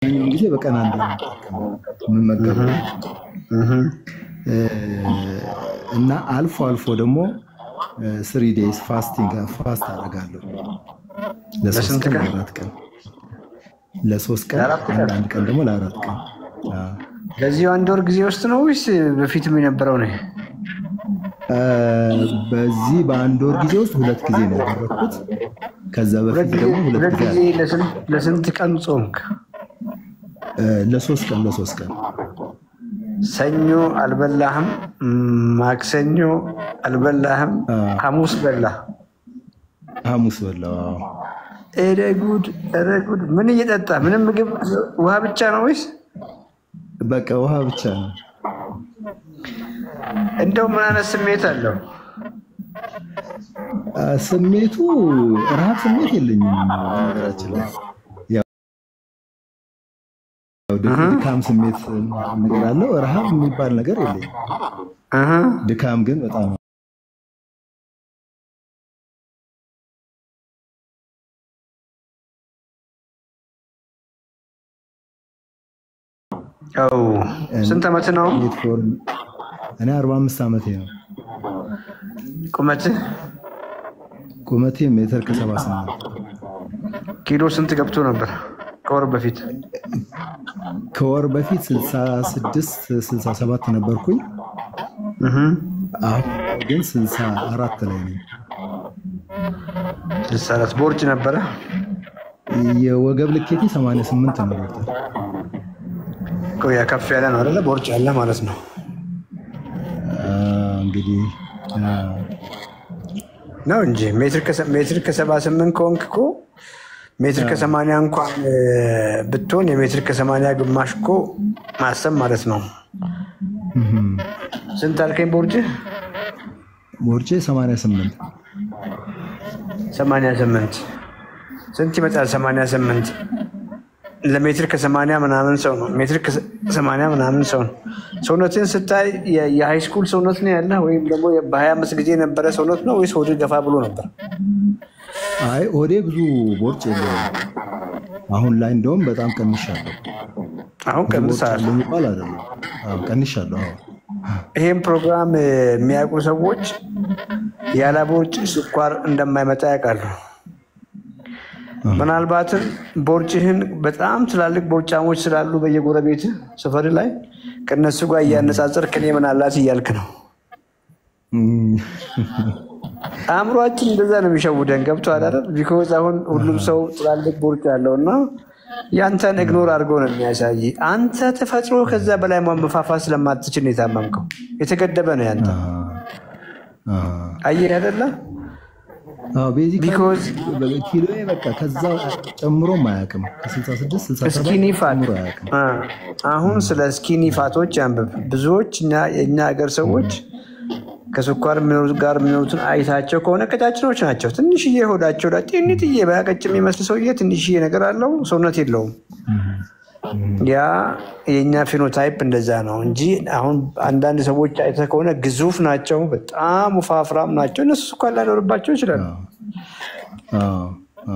ጊዜ በቀን አንድ ምን መገበው እና አልፎ አልፎ ደግሞ 3 days ፋስቲንግ ፋስት አደርጋለሁ ለሶስት ቀን ለአራት ቀን ለሶስት ቀን አንድ ቀን ደግሞ ለአራት ቀን ለዚህ አንድ ወር ጊዜ ውስጥ ነው ወይስ በፊትም የነበረው ነው? በዚህ በአንድ ወር ጊዜ ውስጥ ሁለት ጊዜ ነው ያደረኩት። ከዛ በፊት ደግሞ ሁለት ጊዜ ለስንት ቀን ጾምክ? ለሶስት ቀን ሰኞ አልበላህም፣ ማክሰኞ አልበላህም፣ ሐሙስ በላህ። ሐሙስ በላው። ኧረ ጉድ! ምን እየጠጣ ምንም ምግብ ውሃ ብቻ ነው ወይስ? በቃ ውሃ ብቻ ነው። እንደው ምን አይነት ስሜት አለው? ስሜቱ ረሃብ ስሜት የለኝም ነገራችን ላይ ድካም ስሜት ነገር አለው። ረሃብ የሚባል ነገር የለኝም። ድካም ግን በጣም ስንት ዓመት ነው? እኔ 45 ዓመቴ ነው። ቁመቴ ሜትር ከ78 ኪሎ ስንት ገብቶ ነበር? ከወር በፊት 66 67 ነበርኩኝ። አሁን ግን 64 ላይ ነኝ። 64 ቦርጭ ነበረ። የወገብ ልኬቴ 88 ነው ዶክተር። ቆያ ከፍ ያለ ነው አይደለ? ቦርጭ ያለ ማለት ነው እንግዲህ ነው እንጂ ሜትር ከ78 ከሆንክ እኮ ሜትር ከ80 እንኳን ብትሆን የሜትር ከ80 ግማሽ እኮ ማሰብ ማለት ነው። ስንት አልከኝ? ቦርጭ 88 ስንት ይመጣል? 88 ለሜትር ከ80 ምናምን ሰው ነው። ሜትር ከ80 ምናምን ሰው ነው። ሰውነትን ስታይ የሃይ ስኩል ሰውነት ነው ያለ ወይም ደግሞ በ25 ጊዜ የነበረ ሰውነት ነው ወይስ ሆድ ገፋ ብሎ ነበር? አይ ሆዴ ብዙ ቦርጭ የለውም። አሁን ላይ እንደውም በጣም ቀንሻለሁ። አሁን ቀንሳለሁ የሚባል አይደለም። ቀንሻለሁ። ይሄን ፕሮግራም የሚያውቁ ሰዎች ያለ ቦርጭ ስኳር እንደማይመጣ ያውቃሉ። ምናልባትም ቦርጭህን በጣም ትላልቅ ቦርጫሞች ስላሉ በየጎረቤት ሰፈር ላይ ከነሱ ጋር እያነጻጸርክ እኔ ምን አላት እያልክ ነው። አእምሯችን እንደዛ ነው የሚሸውደን። ገብቶሃል አይደል? ቢኮዝ አሁን ሁሉም ሰው ትላልቅ ቦርጭ ያለውና ያንተን ኢግኖር አድርጎ ነው የሚያሳይ። አንተ ተፈጥሮ ከዛ በላይ መፋፋት ስለማትችል ነው የታመምከው። የተገደበ ነው ያንተ። አየህ አይደለ? ቢኮዝ ኪሎዬ በቃ ከዛ ጨምሮ ማያውቅም። ከ66 67 ስኪኒ ፋት አሁን ስለ ስኪኒ ፋቶች አንብብ። ብዙዎች የኛ ሀገር ሰዎች ከስኳር ጋር የሚኖሩትን አይታቸው ከሆነ ቀጫጭኖች ናቸው። ትንሽዬ ሆዳቸው ላይ ጤንጥዬ ባያቀጭ የሚመስል ሰውዬ ትንሽዬ ነገር አለው፣ ሰውነት የለውም። ያ የኛ ፊኖታይፕ እንደዛ ነው እንጂ አሁን አንዳንድ ሰዎች አይተህ ከሆነ ግዙፍ ናቸው፣ በጣም ወፋፍራም ናቸው። እነሱ ስኳር ላይኖርባቸው ይችላል።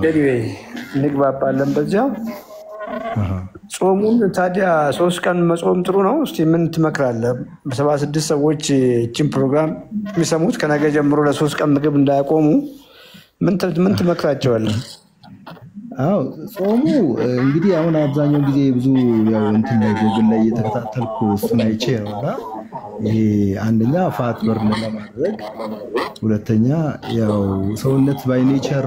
ኤኒዌይ እንግባባለን በዚያው። ጾሙን ታዲያ 3 ቀን መጾም ጥሩ ነው። እስቲ ምን ትመክራለህ? በ76 ሰዎች እቺን ፕሮግራም የሚሰሙት ከነገ ጀምሮ ለ3 ቀን ምግብ እንዳያቆሙ ምን ትመክራቸዋለህ? አዎ ጾሙ እንግዲህ አሁን አብዛኛው ጊዜ ብዙ ያው እንትን ላይ ጎግል ላይ እየተከታተልኩ እሱን አይቼ ነውና ይሄ አንደኛ ፋት በርን ለማድረግ፣ ሁለተኛ ያው ሰውነት ባይ ኔቸር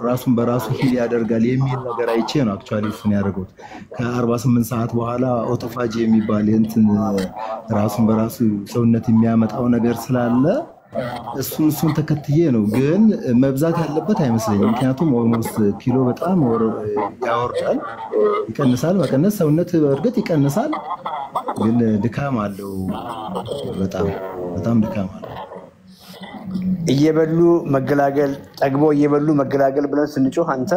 ራሱን በራሱ ሂል ያደርጋል የሚል ነገር አይቼ ነው አክቹአሊ እሱን ያደረጉት። ከ48 ሰዓት በኋላ ኦቶፋጂ የሚባል እንትን ራሱን በራሱ ሰውነት የሚያመጣው ነገር ስላለ እሱን ተከትዬ ነው። ግን መብዛት ያለበት አይመስለኝም። ምክንያቱም ኦልሞስት ኪሎ በጣም ያወርዳል፣ ይቀንሳል። መቀነስ ሰውነት በእርግጥ ይቀንሳል፣ ግን ድካም አለው። በጣም ድካም አለው። እየበሉ መገላገል፣ ጠግቦ እየበሉ መገላገል ብለን ስንጮህ አንተ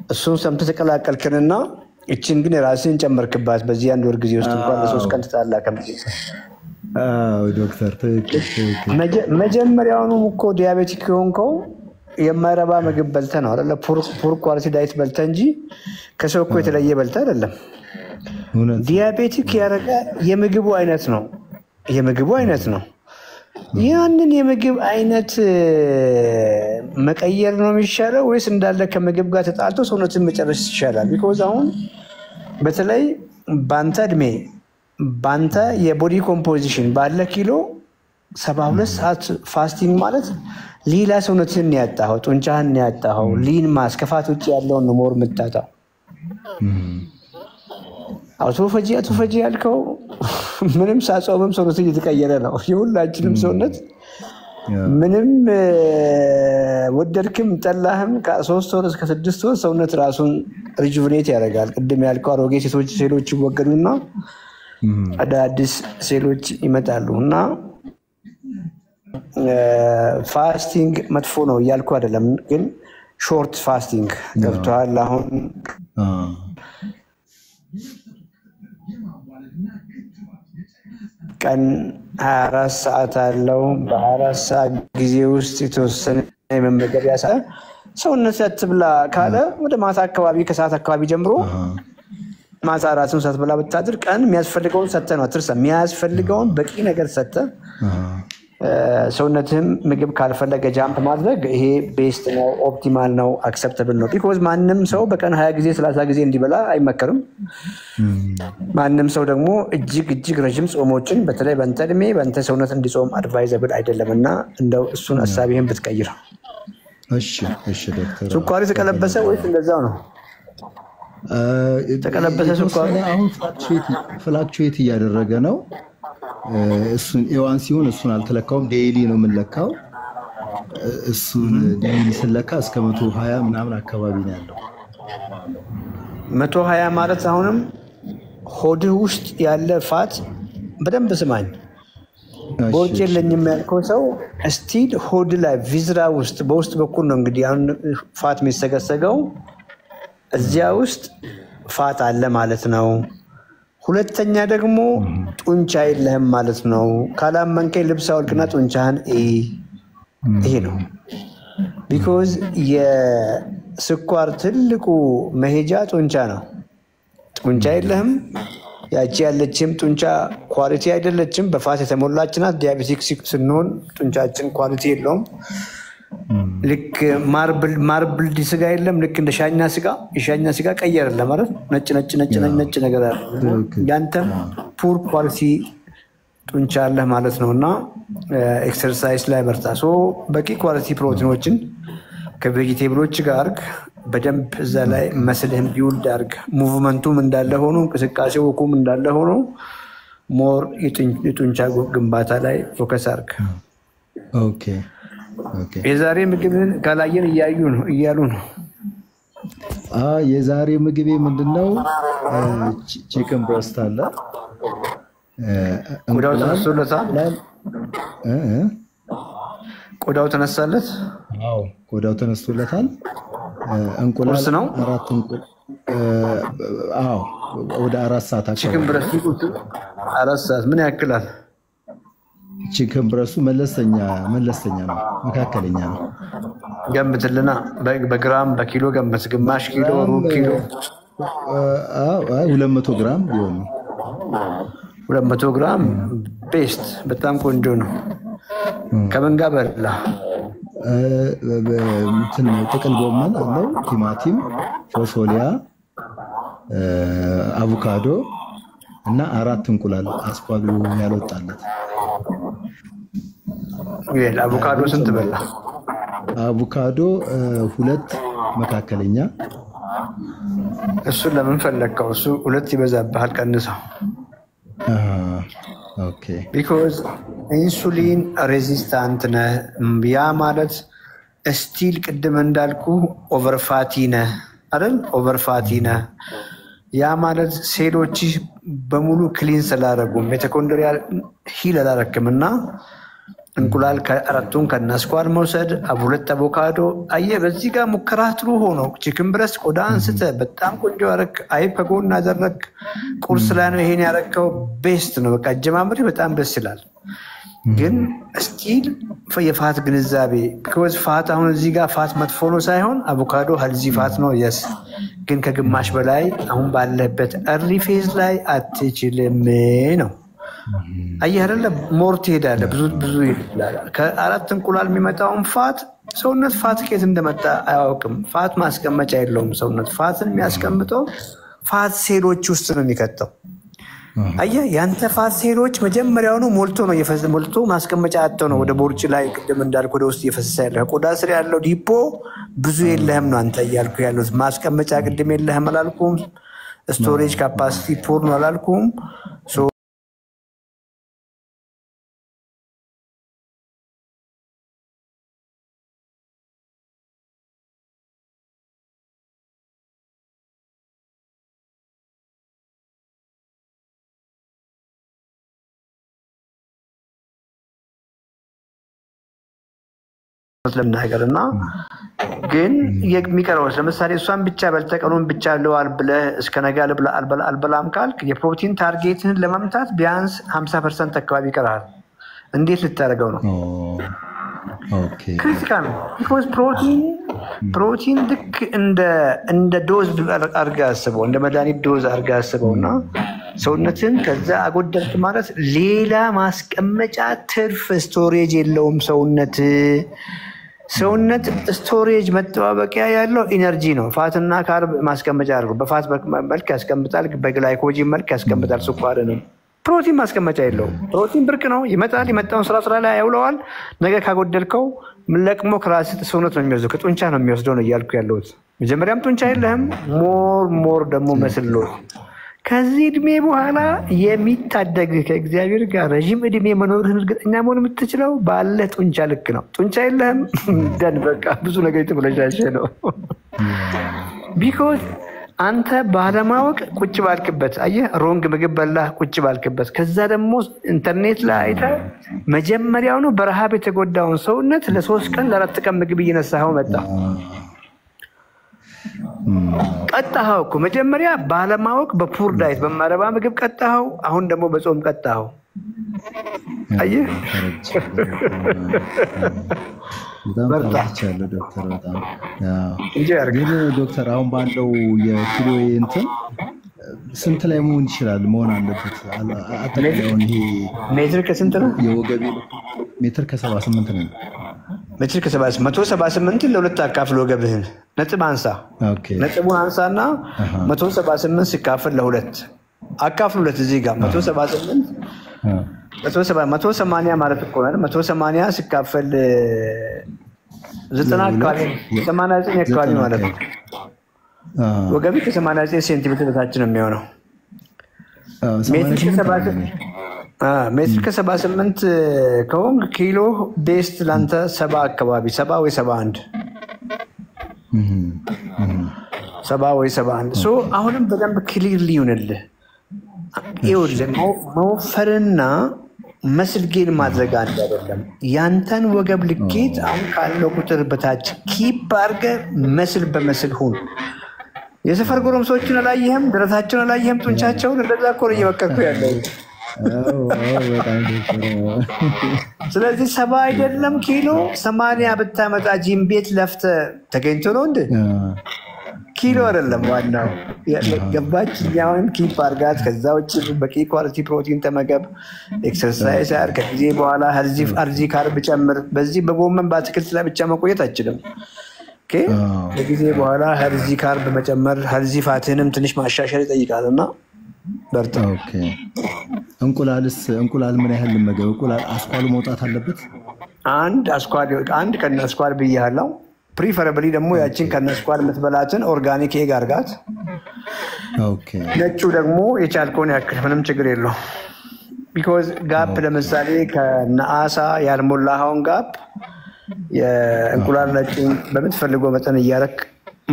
እሱን ሰምተህ ተቀላቀልክንና እቺን ግን ራስህን ጨመርክባት። በዚህ አንድ ወር ጊዜ ውስጥ እንኳን ለ3 ቀን ተጣላከም። ዶክተር ትክክል። መጀመሪያውኑ እኮ ዲያቤቲክ የሆንከው የማይረባ ምግብ በልተህ ነው አይደለ? ፑር ኳሊቲ ዳይት በልተህ እንጂ ከሰው እኮ የተለየ በልተህ አይደለም። ዲያቤቲክ ያደረገ የምግቡ አይነት ነው። ያንን የምግብ አይነት መቀየር ነው የሚሻለው ወይስ እንዳለ ከምግብ ጋር ተጣልቶ ሰውነትን መጨረስ ይሻላል? ቢኮዝ አሁን በተለይ ባንተ እድሜ ባንተ የቦዲ ኮምፖዚሽን ባለ ኪሎ 72 ሰዓት ፋስቲንግ ማለት ሌላ ሰውነትን ያጣኸው፣ ጡንቻህን ያጣኸው፣ ሊን ማስ ከፋት ውጭ ያለውን ሞር የምታጣው። አውቶፈጂ ያልከው ምንም ሳጾምም ሰውነት እየተቀየረ ነው። የሁላችንም ሰውነት ምንም ወደድክም ጠላህም ከ3 ወር እስከ 6 ወር ሰውነት ራሱን ሪጁቬኔት ያደርጋል። ቅድም ያልከው አሮጌ ሴሎች ይወገዱና አዳዲስ ሴሎች ይመጣሉ። እና ፋስቲንግ መጥፎ ነው እያልኩ አይደለም፣ ግን ሾርት ፋስቲንግ ገብቶሃል። አሁን ቀን 24 ሰዓት አለው። በ24 ሰዓት ጊዜ ውስጥ የተወሰነ የመመገቢያ ሰዓት ሰውነት አትብላ ካለ ወደ ማታ አካባቢ ከሰዓት አካባቢ ጀምሮ ማታ ራስን ሳትበላ ብታድር ቀን የሚያስፈልገውን ሰጥተህ ነው። አትርሳ፣ የሚያስፈልገውን በቂ ነገር ሰጥተህ ሰውነትህም ምግብ ካልፈለገ ጃምፕ ማድረግ ይሄ ቤስት ነው፣ ኦፕቲማል ነው፣ አክሰፕተብል ነው። ቢኮዝ ማንም ሰው በቀን 20 ጊዜ 30 ጊዜ እንዲበላ አይመከርም። ማንም ሰው ደግሞ እጅግ ረጅም ጾሞችን በተለይ በእንተ እድሜ በእንተ ሰውነት እንዲጾም አድቫይዘብል አይደለም። እና እንደው እሱን ሀሳብህን ብትቀይር። እሺ ዶክተር፣ ስኳር የተቀለበሰ ወይስ እንደዛው ነው? ተቀለበሰ ስኳር አሁን ፍላክቹዌት እያደረገ ነው። እሱን ኤዋን ሲሆን እሱን አልተለካውም። ዴይሊ ነው የምንለካው። እሱን ዴይሊ ስለካ እስከ 120 ምናምን አካባቢ ነው ያለው። 120 ማለት አሁንም ሆድህ ውስጥ ያለ ፋት በደንብ ስማኝ። ቦርጭ የለኝም ያልከው ሰው ስቲል ሆድ ላይ ቪዝራ ውስጥ በውስጥ በኩል ነው እንግዲህ አሁን ፋት የሚሰገሰገው። እዚያ ውስጥ ፋት አለ ማለት ነው። ሁለተኛ ደግሞ ጡንቻ የለህም ማለት ነው። ካላመንከኝ ልብስ አውልቅና ጡንቻህን ይሄ ነው። ቢኮዝ የስኳር ትልቁ መሄጃ ጡንቻ ነው። ጡንቻ የለህም። ያቺ ያለችም ጡንቻ ኳሊቲ አይደለችም፣ በፋት የተሞላች ናት። ዲያቤቲክ ስንሆን ጡንቻችን ኳሊቲ የለውም። ልክ ማርብል ስጋ የለም። ልክ እንደ ሻኛ ስጋ የሻኛ ስጋ ቀይ አይደለም ማለት ነጭ ነገር አለ። ያንተም ፑር ኳሊቲ ጡንቻ አለህ ማለት ነው። እና ኤክሰርሳይዝ ላይ በርታ። በቂ ኳሊቲ ፕሮቲኖችን ከቬጂቴብሎች ጋር አርግ። በደንብ እዛ ላይ መስልህም ቢውልድ አርግ። ሙቭመንቱም እንዳለ ሆኖ እንቅስቃሴው ወኩም እንዳለ ሆኖ ሞር የጡንቻ ግንባታ ላይ ፎከስ አርግ። ኦኬ የዛሬ ምግብን ካላየን እያሉ ነው። የዛሬ ምግቤ ምንድነው? ቺክን ብረስት አለ። ቆዳው ተነስቶለታል። ቆዳው ተነሳለት። ቆዳው ተነስቶለታል። እንቁላል ነው 4 እንቁላል። ወደ 4 ሰዓት አካባቢ። ቺክን ብረስት 4 ሰዓት ምን ያክላል? ቺክን ብረስቱ መለስተኛ ነው፣ መካከለኛ ነው። ገምትልና በግራም በኪሎ ገምት። ግማሽ ኪሎ፣ ሩብ ኪሎ? 200 ግራም ቢሆን ነው። 200 ግራም ቤስት፣ በጣም ቆንጆ ነው። ከምን ጋር በላ? ጥቅል ጎመን አለው፣ ቲማቲም፣ ፎሶሊያ፣ አቮካዶ እና 4 እንቁላል አስኳሉ ያልወጣለት። አቮካዶ ስንት በላ? አቮካዶ 2 መካከለኛ። እሱን ለምን ፈለግከው? እሱ 2 ይበዛብሃል፣ ቀንሰው። ኦኬ ቢኮዝ ኢንሱሊን ሬዚስታንት ነህ። ያ ማለት ስቲል ቅድም እንዳልኩ ኦቨርፋቲ ነህ አይደል? ኦቨርፋቲ ነህ። ያ ማለት ሴሎች በሙሉ ክሊን ስላደረጉም ሚቶኮንድሪያል ሂል አላረክም። እና እንቁላል ከአራቱን ከናስኳር መውሰድ፣ 2 አቮካዶ። አየህ በዚህ ጋር ሙከራ ጥሩ ሆኖ ቺክን ብረስት ቆዳ አንስተህ በጣም ቆንጆ ያረክ። አይብ ከጎን አደረክ። ቁርስ ላይ ነው ይሄን ያረከው። ቤስት ነው። በቃ አጀማመሪ በጣም ደስ ይላል። ግን ስቲል የፋት ግንዛቤ because ፋት አሁን እዚህ ጋር ፋት መጥፎ ነው ሳይሆን አቮካዶ ሄልዚ ፋት ነው yes ግን ከግማሽ በላይ አሁን ባለበት early phase ላይ አትችልም ነው አየህ አይደለ ሞር ትሄዳለ ብዙ ይላል ከአራት እንቁላል የሚመጣውን ፋት ሰውነት ፋት ከየት እንደመጣ አያውቅም ፋት ማስቀመጫ የለውም ሰውነት ፋትን የሚያስቀምጠው ፋት ሴሎች ውስጥ ነው የሚከተው አየህ ያንተ ፋት ሴሎች መጀመሪያው ነው ሞልቶ ማስቀመጫ አጥተው ነው ወደ ቦርጭ ላይ ቅድም እንዳልኩ ወደ ውስጥ እየፈሰሰ ያለው ቆዳ ስር ያለው ዲፖ ብዙ የለህም ነው አንተ ያልኩ ያለው ማስቀመጫ ቅድም የለህም አላልኩም ስቶሬጅ ካፓሲቲ ፖር ነው አላልኩም ለምናገርና ግን የሚቀረው ለምሳሌ እሷን ብቻ በልተቀኑን ብቻ ለዋል ብለህ እስከ ነገ አልበላም ካልክ የፕሮቲን ታርጌትን ለማምጣት ቢያንስ 50% አካባቢ ይቀራል እንዴት ልታረጋው ነው ኦኬ ክሪቲካል because ፕሮቲን ልክ እንደ ዶዝ አርጋ አስበው እንደ መድኃኒት ዶዝ አርጋ አስበውና ሰውነትን ከዛ አጎደልክ ማለት ሌላ ማስቀመጫ ትርፍ ስቶሬጅ የለውም ሰውነት ስቶሬጅ መጠባበቂያ ያለው ኢነርጂ ነው ፋትና ካርብ ማስቀመጫ አድርጎ በፋት መልክ ያስቀምጣል በግላይኮጂን መልክ ያስቀምጣል ስኳርንም ፕሮቲን ማስቀመጫ የለውም ፕሮቲን ብርቅ ነው ይመጣል የመጣውን ስራ ላይ ያውለዋል ነገ ካጎደልከው ለቅሞ ክራስ ሰውነት ነው የሚወስደው ከጡንቻ ነው የሚወስደው ነው ያልኩ ያለሁት መጀመሪያም ጡንቻ የለህም ሞር ደግሞ መስሎ ከዚህ እድሜ በኋላ የሚታደግ ከእግዚአብሔር ጋር ረጅም እድሜ መኖርህን እርግጠኛ መሆን የምትችለው ባለ ጡንቻ ልክ ነው ጡንቻ የለህም ደን በቃ ብዙ ነገር የተበላሸ ነው because አንተ ባለማወቅ ቁጭ ባልክበት አየህ ሮንግ ምግብ በላህ ቁጭ ባልክበት ከዛ ደግሞ ኢንተርኔት ላይ አይተህ መጀመሪያው ነው በረሃብ የተጎዳውን ሰውነት ለ3 ቀን ለ4 ቀን ምግብ እየነሳኸው መጣ ቀጣኸው እኮ መጀመሪያ ባለማወቅ በፑር ዳይት በማረባ ምግብ ቀጣኸው አሁን ደግሞ በጾም ቀጣኸው አየህ በጣም ተቻለ ዶክተር በጣም ያው ዶክተር አሁን ባለው የኪሎ እንትን ስንት ላይ መሆን ይችላል መሆን አለበት አጠቃላዩን ይሄ ሜትር ከስንት ነው የወገቤ ሜትር ከ78 ነው ሜትር ከ178 ለሁለት አካፍሎ ወገብህን ነጥብ አንሳ ኦኬ ነጥቡን አንሳና 178 ሲካፈል ለሁለት አካፍሉለት እዚህ ጋር 180 ማለት እኮ ነው 180 ሲካፈል 90 አካባቢ 89 አካባቢ ማለት ነው ወገቢ ከ89 ሴንቲሜትር በታች ነው የሚሆነው ሜትር ከ78 ከሆንክ ኪሎ ቤስት ላንተ 70 አካባቢ 70 ወይ 71 70 ወይ 71 ሶ አሁንም በደንብ ክሊርሊ ይሆንልህ ይኸውልህ መወፈርና መስልጌን ማድረግ አንድ አይደለም ያንተን ወገብ ልኬት አሁን ካለው ቁጥር በታች ኪፕ አድርገህ መስል በመስል ሁን የሰፈር ጎረምሶችን አላየህም ደረታቸውን አላየህም ጡንቻቸውን እንደዛ እኮ ነው እየበከኩ ያለው ስለዚህ 70 አይደለም ኪሎ 80 ብታመጣ ጂም ቤት ለፍተ ተገኝቶ ነው እንዴ ኪሎ አይደለም ዋናው ገባች ያውን ኪፕ አርጋት ከዛ ውጭ በቂ ኳሊቲ ፕሮቲን ተመገብ ኤክሰርሳይዝ አርገ ጊዜ በኋላ ሄልዚ ካርብ ጨምር በዚህ በጎመን በአትክልት ላይ ብቻ መቆየት አይችልም ኦኬ በጊዜ በኋላ ሄልዚ ካርብ መጨመር ሄልዚ ፋትንም ትንሽ ማሻሻል ይጠይቃልና በርታ ኦኬ እንቁላል ምን ያህል መገብ እንቁላል አስኳሉ መውጣት አለበት አንድ ከነ አስኳል ብያለው ፕሪፈረብሊ ደግሞ ያቺን ከነ አስኳል የምትበላትን ኦርጋኒክ ኤግ አርጋት ኦኬ ነጩ ደግሞ የቻልከውን ያክል ምንም ችግር የለው because ጋፕ ለምሳሌ ከነአሳ ያልሞላውን ጋፕ የእንቁላል ነጭን በምትፈልገው መጠን እያረክ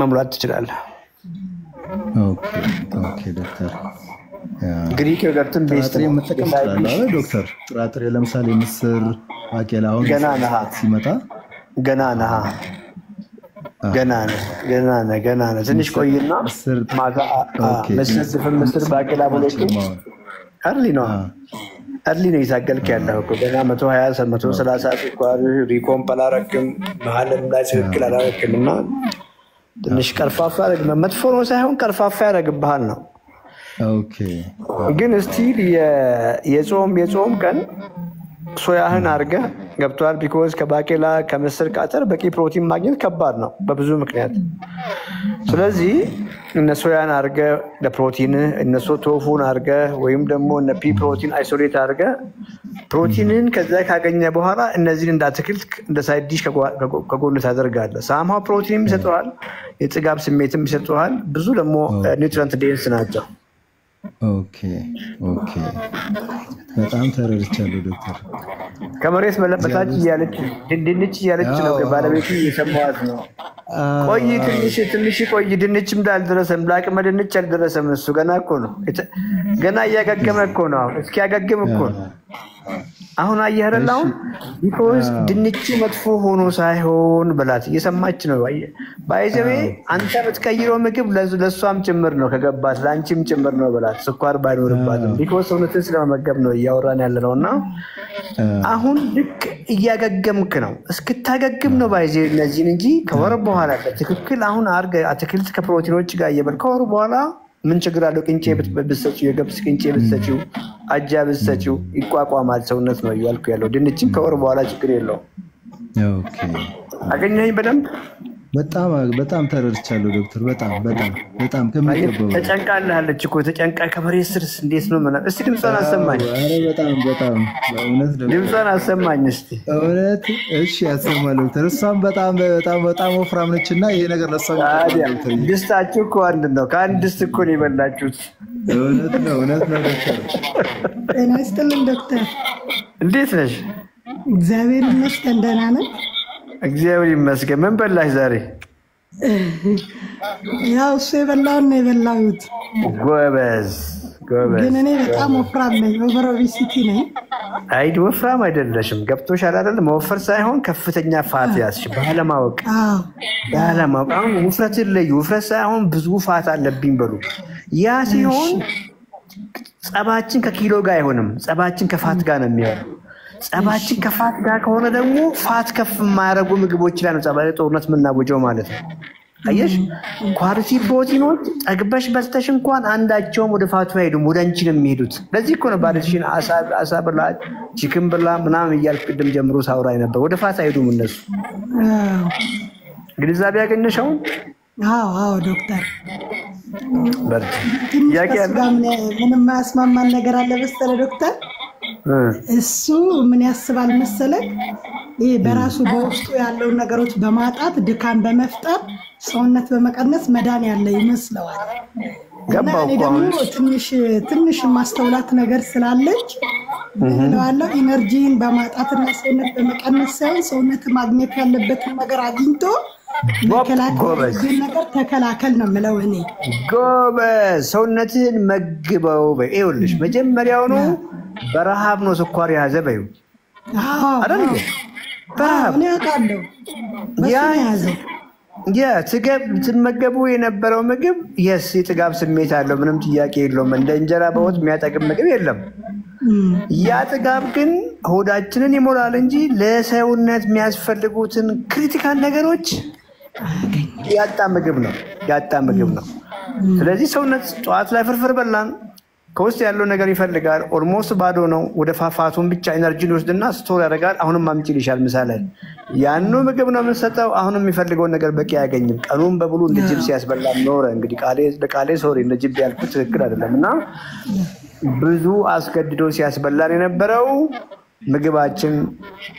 መሙላት ትችላለህ ኦኬ ዶክተር ግሪክ ዮገርትን ቤስት መጠቀም ትችላለህ ዶክተር ጥራጥሬ ለምሳሌ ምስር ባቄላውን ሲመጣ ገና ትንሽ ቆይና ማታ ምስር ባቄላ ቦሎቄ አርሊ ነው እርሊ ነው የታገልክ ያለው እኮ ገና 120 130 ስኳር ሪኮምፕ አላረክም መሀልም ላይ ትክክል አላረክም እና ትንሽ ቀርፋፋ መጥፎ ነው ሳይሆን ቀርፋፋ ያደርግብሃል ነው። ኦኬ ግን ስቲል የጾም ቀን ሶያህን አድርገህ ገብቷል። ቢኮዝ ከባቄላ ከምስር ቃጠር በቂ ፕሮቲን ማግኘት ከባድ ነው በብዙ ምክንያት። ስለዚህ እነ ሶያን አድርገህ ለፕሮቲን እነሱ ቶፉን አድርገህ ወይም ደግሞ እነ ፒ ፕሮቲን አይሶሌት አድርገህ ፕሮቲንን ከዛ ካገኘ በኋላ እነዚህን እንደ አትክልት እንደ ሳይድ ዲሽ ከጎን ታደርጋለህ። ሳምሃ ፕሮቲንም ይሰጠዋል፣ የጥጋብ ስሜትም ይሰጠዋል። ብዙ ደግሞ ኒውትሪንት ዴንስ ናቸው። ኦኬ በጣም ተረድቻለሁ ዶክተር። ከመሬት በታች እያለች ድንች እያለች ነው ባለቤቱ እየሰማዋት ነው። ቆይ ትንሽ ቆይ ድንችም እንዳልደረሰም ለአቅመ ድንች አልደረሰም እሱ ገና እኮ ነው። ገና እያገገመ እኮ ነው። እስኪያገግም እኮ ነው። አሁን አየህረላው ቢኮዝ ድንቹ መጥፎ ሆኖ ሳይሆን በላት እየሰማች ነው። ባይዘቤ አንተ የምትቀይረው ምግብ ለሷም ጭምር ነው ከገባት ለአንቺም ጭምር ነው በላት ስኳር ባይኖርባትም ቢኮዝ ሰውነትን ስለመመገብ ነው እያወራን ያለነውና አሁን ልክ እያገገምክ ነው። እስክታገግም ነው ባይዘ እነዚህን እንጂ ከወር በኋላ በትክክል አሁን አርገ አትክልት ከፕሮቲኖች ጋር እየበል ከወር በኋላ ምን ችግር አለው? ቅንጬ ብትሰጪው የገብስ ቅንጬ ብትሰጪው አጃ ብትሰጪው ይቋቋማል ሰውነት ነው እያልኩ ያለው። ድንችም ከወር በኋላ ችግር የለውም። ኦኬ አገኘኸኝ በደንብ? በጣም ተረድቻለሁ ዶክተር። በጣም ከሚገባው ተጨንቃለች እኮ ተጨንቃ ከመሬት ስር እንዴት ነው ማለት? እስቲ ድምጿን አሰማኝ። አረ በጣም እውነት ነው። ድምጿን አሰማኝ እስቲ። እውነት እሺ ያሰማል ዶክተር። እሷም በጣም ወፍራም ነችና ይሄ ነገር ለሷም ድስታችሁ እኮ አንድ ነው። ከአንድ ድስት እኮ ነው የበላችሁት። እውነት ነው ዶክተር። ጤና ይስጥልኝ ዶክተር። እንዴት ነሽ? እግዚአብሔር ይመስገን ደህና ነኝ። እግዚአብሔር ይመስገን። ምን በላሽ ዛሬ? ያው እሱ የበላውን ነው የበላሁት። ጎበዝ። ግን እኔ በጣም ወፍራም ነኝ። ኦቨር ኦቤሲቲ ነኝ። አይድ ወፍራም አይደለሽም። ገብቶሻል አይደል? መወፈር ሳይሆን ከፍተኛ ፋት ያዝሽ ባለማወቅ። አሁን ውፍረትን ለዩ። ውፍረት ሳይሆን ብዙ ፋት አለብኝ በሉ። ያ ሲሆን ጸባችን ከኪሎ ጋር አይሆንም። ጸባችን ከፋት ጋር ነው የሚሆነው። ጸባችን ከፋት ጋር ከሆነ ደግሞ ፋት ከፍ የማያደርጉ ምግቦች ላይ ነው ጸባይ ጦርነት የምናወጀው ማለት ነው። አየሽ ኳሊቲ ፕሮቲኖች ጠግበሽ በልተሽ እንኳን አንዳቸውም ወደ ፋቱ አይሄዱም፣ ወደ አንቺ ነው የሚሄዱት። ለዚህ እኮ ነው ባለሽን አሳ ብላ ቺክን ብላ ምናምን እያልኩ ቅድም ጀምሮ ሳውራ ነበር። ወደ ፋት አይሄዱም እነሱ። ግንዛቤ ያገኘሽው? አዎ ዶክተር። በርቺ። ያቂ ምንም ማስማማን ነገር አለ መሰለ ዶክተር። እሱ ምን ያስባል መሰለህ? ይሄ በራሱ በውስጡ ያለው ነገሮች በማጣት ድካም በመፍጠር ሰውነት በመቀነስ መዳን ያለ ይመስለዋል። ገባው እኮ ትንሽ ማስተውላት ነገር ስላለች ለዋለው ኢነርጂን በማጣትና ሰውነት በመቀነስ ሳይሆን ሰውነት ማግኘት ያለበትን ነገር አግኝቶ ነገር ተከላከል ነው የምለው እኔ። ጎበዝ። ሰውነትን መግበው በይውልሽ መጀመሪያው ነው በረሃብ ነው ስኳር ያዘ በይው አይደል? በረሃብ ነው ያቃለው ትመገቡ የነበረው ምግብ የስ የጥጋብ ስሜት አለው፣ ምንም ጥያቄ የለውም። እንደ እንጀራ በወጥ የሚያጠግብ ምግብ የለም። ያ ጥጋብ ግን ሆዳችንን ይሞላል እንጂ ለሰውነት የሚያስፈልጉትን ክሪቲካል ነገሮች ያጣ ምግብ ነው። ስለዚህ ሰውነት ጠዋት ላይ ፍርፍር በላን ከውስጥ ያለው ነገር ይፈልጋል። ኦልሞስት ባዶ ነው። ወደ ፋፋቱን ብቻ ኤነርጂን ወስድና ስቶር ያደርጋል። አሁንም ማምጪል ይሻል ምሳሌ ያኑ ምግብ ነው የምንሰጠው። አሁንም የሚፈልገውን ነገር በቂ አያገኝም። ቀኑን በሙሉ እንደ ጅብ ሲያስበላ ኖረ። እንግዲህ ቃሌ ሶሪ እንደ ጅብ ያልኩት ትክክል አይደለምና ብዙ አስገድዶ ሲያስበላን የነበረው ምግባችን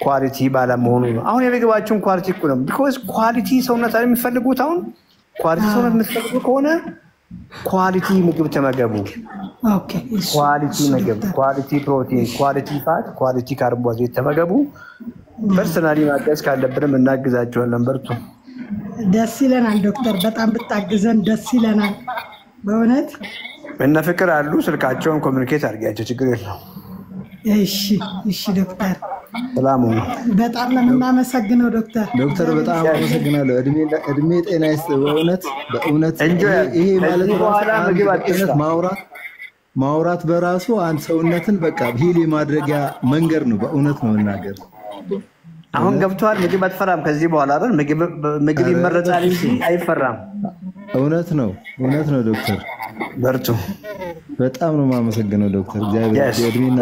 ኳሊቲ ባለመሆኑ ነው። አሁን የምግባችን ኳሊቲ እኮ ነው። ቢኮዝ ኳሊቲ ሰውነት አይደል የሚፈልጉት። አሁን ኳሊቲ ሰውነት የምትፈልጉ ከሆነ ኳሊቲ ምግብ ተመገቡ። ኳሊቲ ምግብ፣ ኳሊቲ ፕሮቲን፣ ኳሊቲ ፋት፣ ኳሊቲ ካርቦሃይድሬት ተመገቡ። ፐርሰናሊ ማገዝ ካለብንም እናግዛቸዋለን። በርቱ። ደስ ይለናል ዶክተር፣ በጣም ብታግዘን ደስ ይለናል በእውነት። እነ ፍቅር አሉ፣ ስልካቸውን ኮሚኒኬት አድርጊያቸው፣ ችግር የለውም። እሺ ዶክተር፣ ሰላም ሁኑ። በጣም ነው የምናመሰግነው ዶክተር። በጣም አመሰግናለሁ። እድሜ ጤና ይስጥ። በእውነት ይሄ ማለት በኋላ ምግብ አትስራ። ማውራት በራሱ አንድ ሰውነትን በቃ ሂል የማድረጊያ መንገድ ነው በእውነት ነው እናገር አሁን ገብቷል ምግብ አትፈራም ከዚህ በኋላ አይደል ምግብ ይመረጣል እንጂ አይፈራም እውነት ነው ዶክተር በርቱ በጣም ነው ማመሰግነው ዶክተር እግዚአብሔር ይድሚና